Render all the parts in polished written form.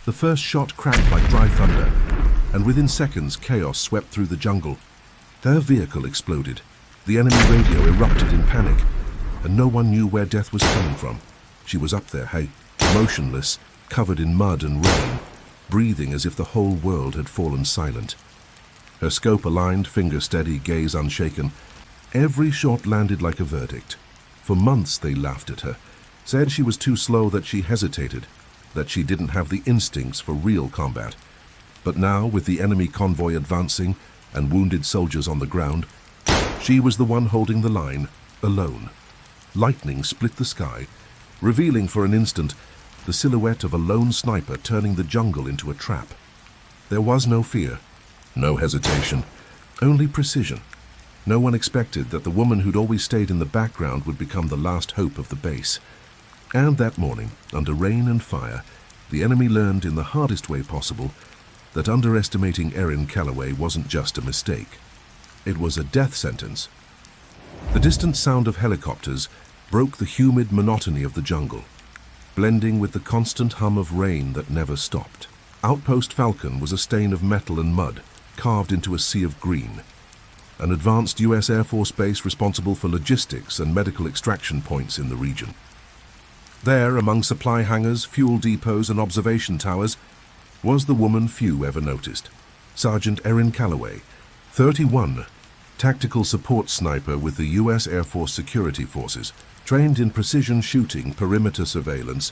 The first shot cracked like dry thunder, and within seconds chaos swept through the jungle. Their vehicle exploded. The enemy radio erupted in panic, and no one knew where death was coming from. She was up there, motionless, covered in mud and rain, breathing as if the whole world had fallen silent. Her scope aligned, finger steady, gaze unshaken. Every shot landed like a verdict. For months they laughed at her, said she was too slow, that she hesitated, that she didn't have the instincts for real combat. But now, with the enemy convoy advancing and wounded soldiers on the ground, she was the one holding the line, alone. Lightning split the sky, revealing for an instant the silhouette of a lone sniper turning the jungle into a trap. There was no fear, no hesitation, only precision. No one expected that the woman who'd always stayed in the background would become the last hope of the base. And that morning, under rain and fire, the enemy learned in the hardest way possible that underestimating Erin Calloway wasn't just a mistake. It was a death sentence. The distant sound of helicopters broke the humid monotony of the jungle, blending with the constant hum of rain that never stopped. Outpost Falcon was a stain of metal and mud, carved into a sea of green. An advanced US Air Force base responsible for logistics and medical extraction points in the region. There, among supply hangars, fuel depots and observation towers, was the woman few ever noticed. Sergeant Erin Calloway, 31, tactical support sniper with the US Air Force Security Forces, trained in precision shooting, perimeter surveillance,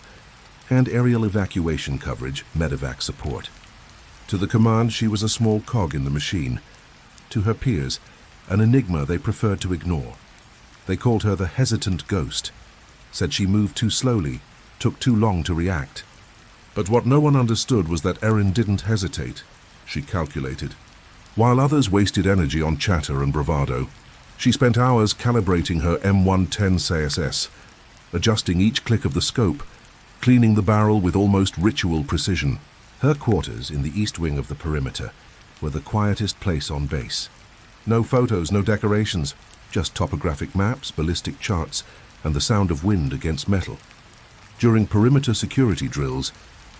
and aerial evacuation coverage, medevac support. To the command, she was a small cog in the machine. To her peers, an enigma they preferred to ignore. They called her the hesitant ghost, said she moved too slowly, took too long to react. But what no one understood was that Erin didn't hesitate. She calculated. While others wasted energy on chatter and bravado, she spent hours calibrating her M110 CSS, adjusting each click of the scope, cleaning the barrel with almost ritual precision. Her quarters, in the east wing of the perimeter, were the quietest place on base. No photos, no decorations, just topographic maps, ballistic charts, and the sound of wind against metal. During perimeter security drills,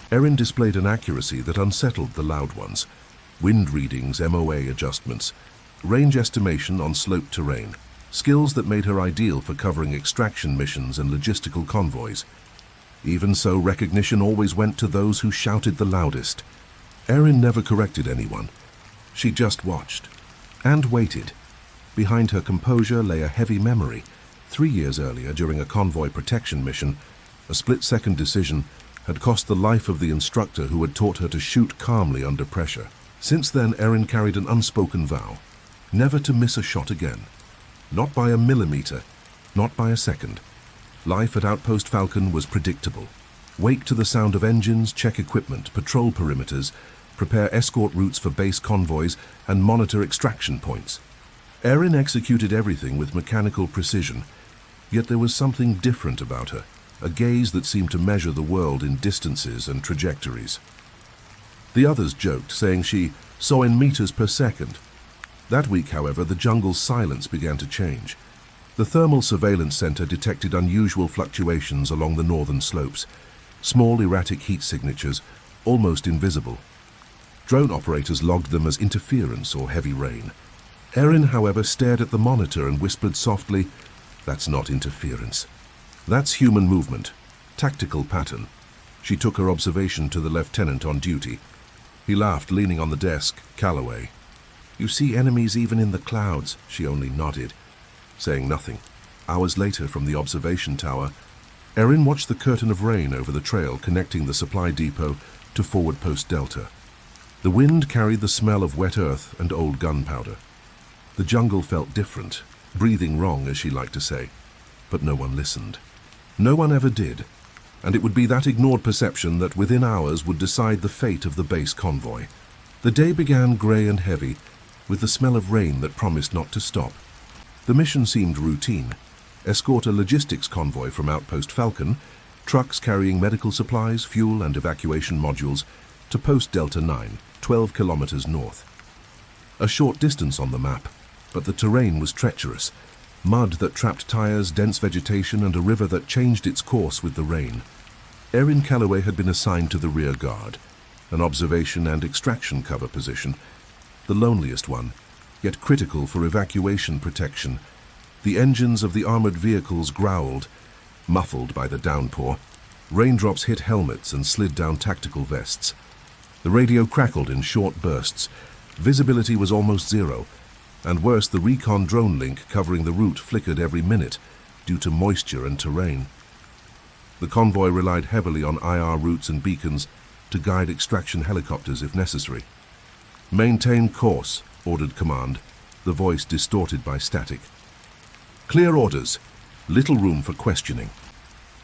Erin displayed an accuracy that unsettled the loud ones. Wind readings, MOA adjustments, range estimation on sloped terrain, skills that made her ideal for covering extraction missions and logistical convoys. Even so, recognition always went to those who shouted the loudest. Erin never corrected anyone. She just watched and waited. Behind her composure lay a heavy memory. 3 years earlier, during a convoy protection mission, a split-second decision had cost the life of the instructor who had taught her to shoot calmly under pressure. Since then, Erin carried an unspoken vow, never to miss a shot again. Not by a millimeter, not by a second. Life at Outpost Falcon was predictable. Wake to the sound of engines, check equipment, patrol perimeters, prepare escort routes for base convoys, and monitor extraction points. Erin executed everything with mechanical precision, yet there was something different about her, a gaze that seemed to measure the world in distances and trajectories. The others joked, saying she saw in meters per second. That week, however, the jungle's silence began to change. The Thermal Surveillance Center detected unusual fluctuations along the northern slopes, small erratic heat signatures, almost invisible. Drone operators logged them as interference or heavy rain. Erin, however, stared at the monitor and whispered softly, "That's not interference. That's human movement, tactical pattern." She took her observation to the lieutenant on duty. He laughed, leaning on the desk. "Calloway, you see enemies even in the clouds." She only nodded, saying nothing. Hours later, from the observation tower, Erin watched the curtain of rain over the trail connecting the supply depot to Forward Post Delta. The wind carried the smell of wet earth and old gunpowder. The jungle felt different, breathing wrong, as she liked to say, but no one listened. No one ever did, and it would be that ignored perception that within hours would decide the fate of the base convoy. The day began grey and heavy, with the smell of rain that promised not to stop. The mission seemed routine. Escort a logistics convoy from Outpost Falcon, trucks carrying medical supplies, fuel and evacuation modules, to Post Delta 9, 12 kilometers north. A short distance on the map, but the terrain was treacherous. Mud that trapped tires, dense vegetation, and a river that changed its course with the rain. Erin Calloway had been assigned to the rear guard, an observation and extraction cover position, the loneliest one, yet critical for evacuation protection. The engines of the armored vehicles growled, muffled by the downpour. Raindrops hit helmets and slid down tactical vests. The radio crackled in short bursts. Visibility was almost zero, and worse, the recon drone link covering the route flickered every minute due to moisture and terrain. The convoy relied heavily on IR routes and beacons to guide extraction helicopters if necessary. "Maintain course," ordered command, the voice distorted by static. "Clear orders. Little room for questioning."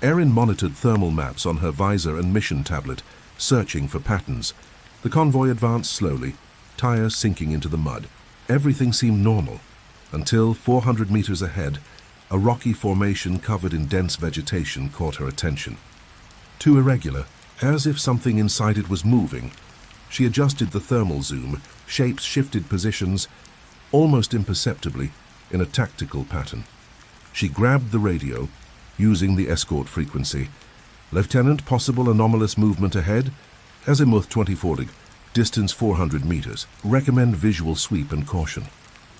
Erin monitored thermal maps on her visor and mission tablet, searching for patterns. The convoy advanced slowly, tires sinking into the mud. Everything seemed normal, until 400 meters ahead, a rocky formation covered in dense vegetation caught her attention. Too irregular, as if something inside it was moving. She adjusted the thermal zoom, shapes shifted positions, almost imperceptibly, in a tactical pattern. She grabbed the radio, using the escort frequency. "Lieutenant, possible anomalous movement ahead. Azimuth 24 distance 400 meters. Recommend visual sweep and caution."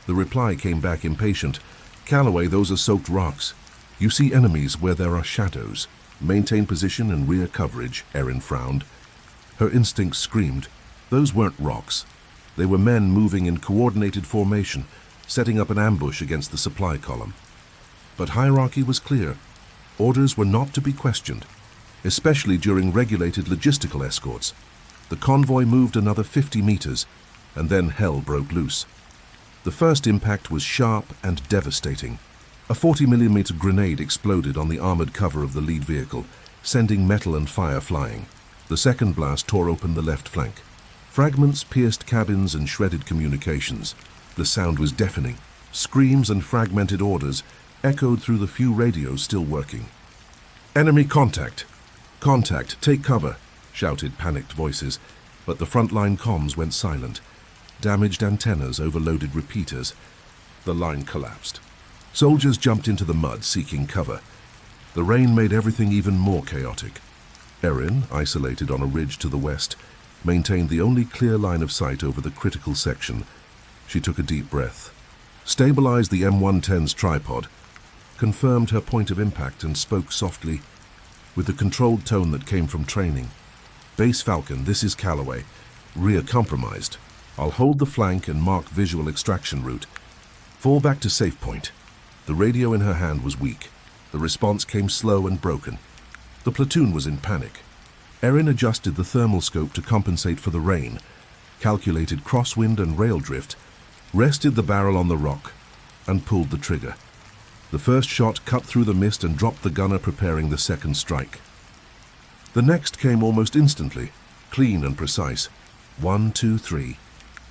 The reply came back impatient. "Calloway, those are soaked rocks. You see enemies where there are shadows. Maintain position and rear coverage," Erin frowned. Her instincts screamed. Those weren't rocks. They were men moving in coordinated formation, setting up an ambush against the supply column. But hierarchy was clear. Orders were not to be questioned, especially during regulated logistical escorts. The convoy moved another 50 meters, and then hell broke loose. The first impact was sharp and devastating. A 40mm grenade exploded on the armored cover of the lead vehicle, sending metal and fire flying. The second blast tore open the left flank. Fragments pierced cabins and shredded communications. The sound was deafening. Screams and fragmented orders echoed through the few radios still working. "Enemy contact! Contact! Take cover!" shouted panicked voices, but the frontline comms went silent. Damaged antennas overloaded repeaters. The line collapsed. Soldiers jumped into the mud, seeking cover. The rain made everything even more chaotic. Erin, isolated on a ridge to the west, maintained the only clear line of sight over the critical section. She took a deep breath, stabilized the M110's tripod, confirmed her point of impact, and spoke softly, with the controlled tone that came from training. "Base Falcon, this is Calloway. Rear compromised. I'll hold the flank and mark visual extraction route. Fall back to safe point." The radio in her hand was weak. The response came slow and broken. The platoon was in panic. Erin adjusted the thermal scope to compensate for the rain, calculated crosswind and rail drift, rested the barrel on the rock, and pulled the trigger. The first shot cut through the mist and dropped the gunner preparing the second strike. The next came almost instantly, clean and precise. 1, 2, 3.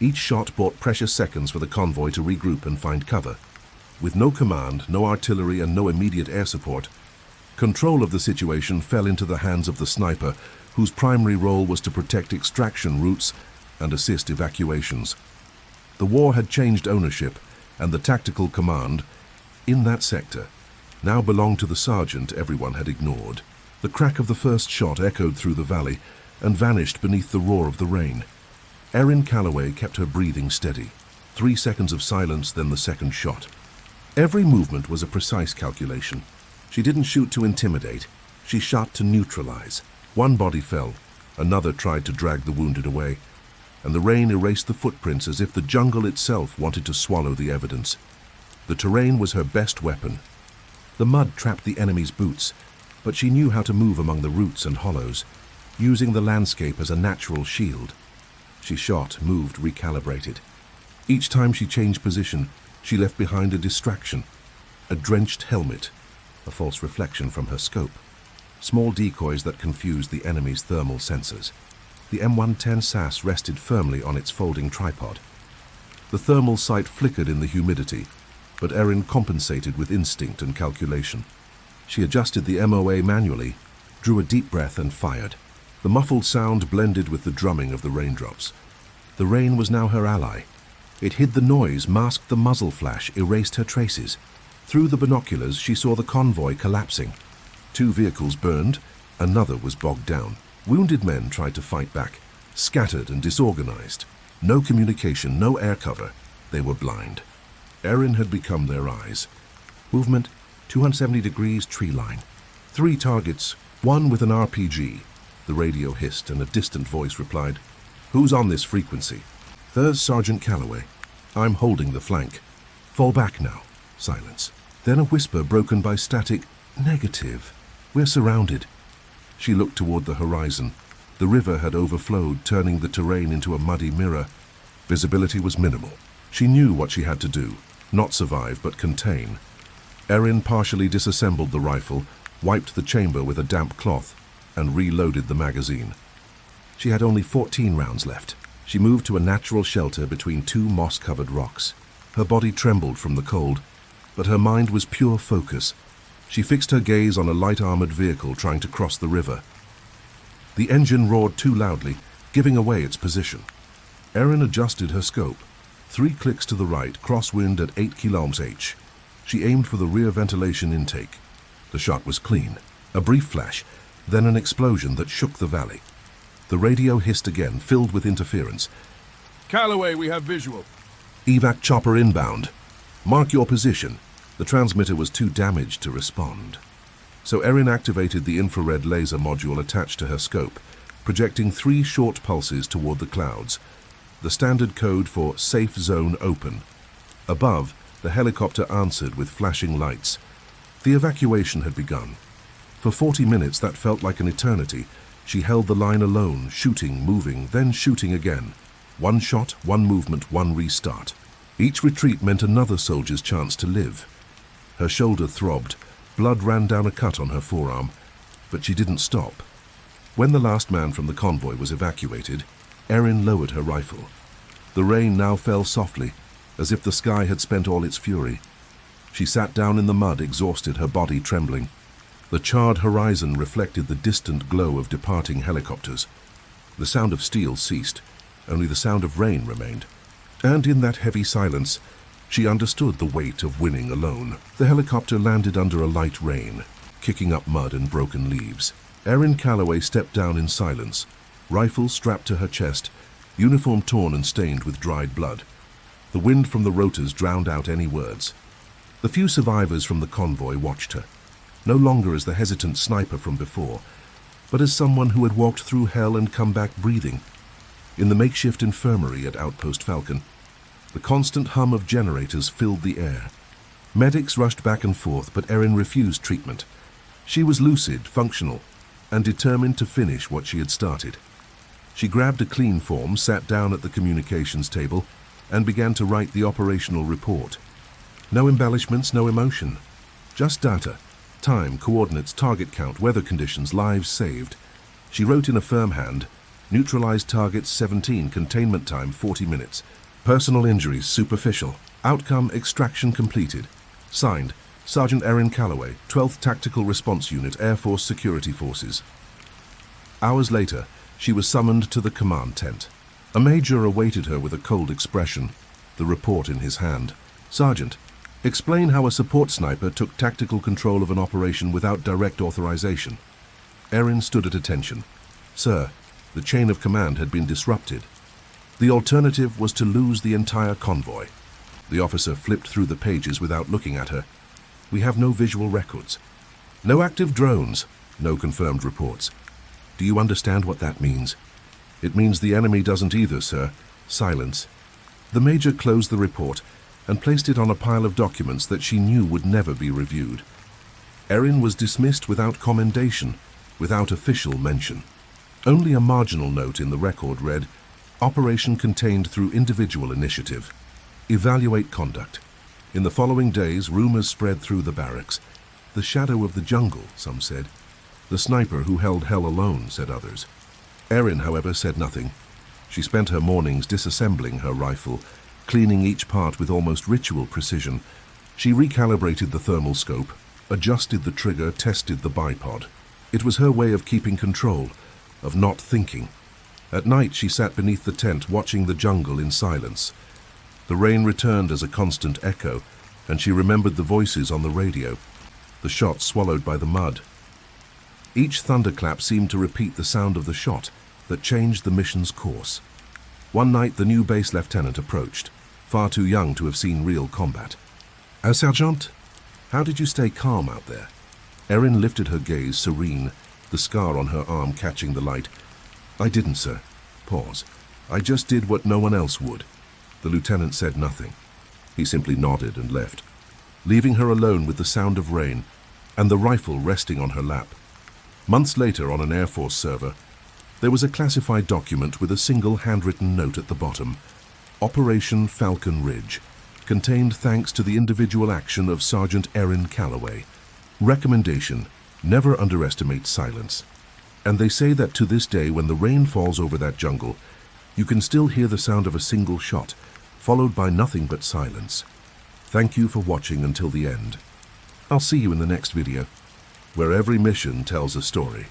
Each shot bought precious seconds for the convoy to regroup and find cover. With no command, no artillery, and no immediate air support, control of the situation fell into the hands of the sniper, whose primary role was to protect extraction routes and assist evacuations. The war had changed ownership, and the tactical command, in that sector, now belonged to the sergeant everyone had ignored. The crack of the first shot echoed through the valley and vanished beneath the roar of the rain. Erin Calloway kept her breathing steady. 3 seconds of silence, then the second shot. Every movement was a precise calculation. She didn't shoot to intimidate. She shot to neutralize. One body fell. Another tried to drag the wounded away, and the rain erased the footprints as if the jungle itself wanted to swallow the evidence. The terrain was her best weapon. The mud trapped the enemy's boots, but she knew how to move among the roots and hollows, using the landscape as a natural shield. She shot, moved, recalibrated. Each time she changed position, she left behind a distraction, a drenched helmet, a false reflection from her scope, small decoys that confused the enemy's thermal sensors. The M110 SAS rested firmly on its folding tripod. The thermal sight flickered in the humidity, but Erin compensated with instinct and calculation. She adjusted the MOA manually, drew a deep breath, and fired. The muffled sound blended with the drumming of the raindrops. The rain was now her ally. It hid the noise, masked the muzzle flash, erased her traces. Through the binoculars, she saw the convoy collapsing. 2 vehicles burned, another was bogged down. Wounded men tried to fight back, scattered and disorganized. No communication, no air cover. They were blind. Erin had become their eyes. Movement, 270 degrees, tree line. 3 targets, one with an RPG. The radio hissed and a distant voice replied, "Who's on this frequency?" "There's Sergeant Calloway. I'm holding the flank." "Fall back now." Silence. Then a whisper broken by static, "Negative. We're surrounded." She looked toward the horizon. The river had overflowed, turning the terrain into a muddy mirror. Visibility was minimal. She knew what she had to do, not survive, but contain. Erin partially disassembled the rifle, wiped the chamber with a damp cloth, and reloaded the magazine. She had only 14 rounds left. She moved to a natural shelter between 2 moss-covered rocks. Her body trembled from the cold, but her mind was pure focus. She fixed her gaze on a light-armored vehicle trying to cross the river. The engine roared too loudly, giving away its position. Erin adjusted her scope. 3 clicks to the right, crosswind at 8 km/h. She aimed for the rear ventilation intake. The shot was clean. A brief flash, then an explosion that shook the valley. The radio hissed again, filled with interference. "Calloway, we have visual." "Evac chopper inbound. Mark your position." The transmitter was too damaged to respond. So Erin activated the infrared laser module attached to her scope, projecting 3 short pulses toward the clouds. The standard code for "Safe Zone Open." Above, the helicopter answered with flashing lights. The evacuation had begun. For 40 minutes that felt like an eternity. She held the line alone, shooting, moving, then shooting again. 1 shot, 1 movement, 1 restart. Each retreat meant another soldier's chance to live. Her shoulder throbbed. Blood ran down a cut on her forearm, but she didn't stop. When the last man from the convoy was evacuated, Erin lowered her rifle. The rain now fell softly, as if the sky had spent all its fury. She sat down in the mud, exhausted, her body trembling. The charred horizon reflected the distant glow of departing helicopters. The sound of steel ceased. Only the sound of rain remained. And in that heavy silence, she understood the weight of winning alone. The helicopter landed under a light rain, kicking up mud and broken leaves. Erin Calloway stepped down in silence, rifle strapped to her chest, uniform torn and stained with dried blood. The wind from the rotors drowned out any words. The few survivors from the convoy watched her, no longer as the hesitant sniper from before, but as someone who had walked through hell and come back breathing. In the makeshift infirmary at Outpost Falcon, the constant hum of generators filled the air. Medics rushed back and forth, but Erin refused treatment. She was lucid, functional, and determined to finish what she had started. She grabbed a clean form, sat down at the communications table, and began to write the operational report. No embellishments, no emotion. Just data. Time, coordinates, target count, weather conditions, lives saved. She wrote in a firm hand, neutralized targets 17, containment time 40 minutes. Personal injuries superficial. Outcome extraction completed. Signed, Sergeant Erin Calloway, 12th Tactical Response Unit, Air Force Security Forces. Hours later, she was summoned to the command tent. A major awaited her with a cold expression, the report in his hand. "Sergeant, explain how a support sniper took tactical control of an operation without direct authorization." Erin stood at attention. "Sir, the chain of command had been disrupted. The alternative was to lose the entire convoy." The officer flipped through the pages without looking at her. "We have no visual records. No active drones. No confirmed reports. Do you understand what that means?" "It means the enemy doesn't either, sir." Silence. The major closed the report and placed it on a pile of documents that she knew would never be reviewed. Erin was dismissed without commendation, without official mention. Only a marginal note in the record read, "Operation contained through individual initiative. Evaluate conduct." In the following days, rumors spread through the barracks. "The shadow of the jungle," some said. "The sniper who held hell alone," said others. Erin, however, said nothing. She spent her mornings disassembling her rifle, cleaning each part with almost ritual precision. She recalibrated the thermal scope, adjusted the trigger, tested the bipod. It was her way of keeping control, of not thinking. At night she sat beneath the tent watching the jungle in silence. The rain returned as a constant echo, and she remembered the voices on the radio, the shots swallowed by the mud. Each thunderclap seemed to repeat the sound of the shot, that changed the mission's course. One night, the new base lieutenant approached, far too young to have seen real combat. Sergeant, how did you stay calm out there? Erin lifted her gaze, serene, the scar on her arm catching the light. I didn't, sir. Pause. I just did what no one else would. The lieutenant said nothing. He simply nodded and left, leaving her alone with the sound of rain and the rifle resting on her lap. Months later, on an Air Force server, there was a classified document with a single handwritten note at the bottom. Operation Falcon Ridge, contained thanks to the individual action of Sergeant Erin Calloway. Recommendation: never underestimate silence. And they say that to this day, when the rain falls over that jungle, you can still hear the sound of a single shot, followed by nothing but silence. Thank you for watching until the end. I'll see you in the next video, where every mission tells a story.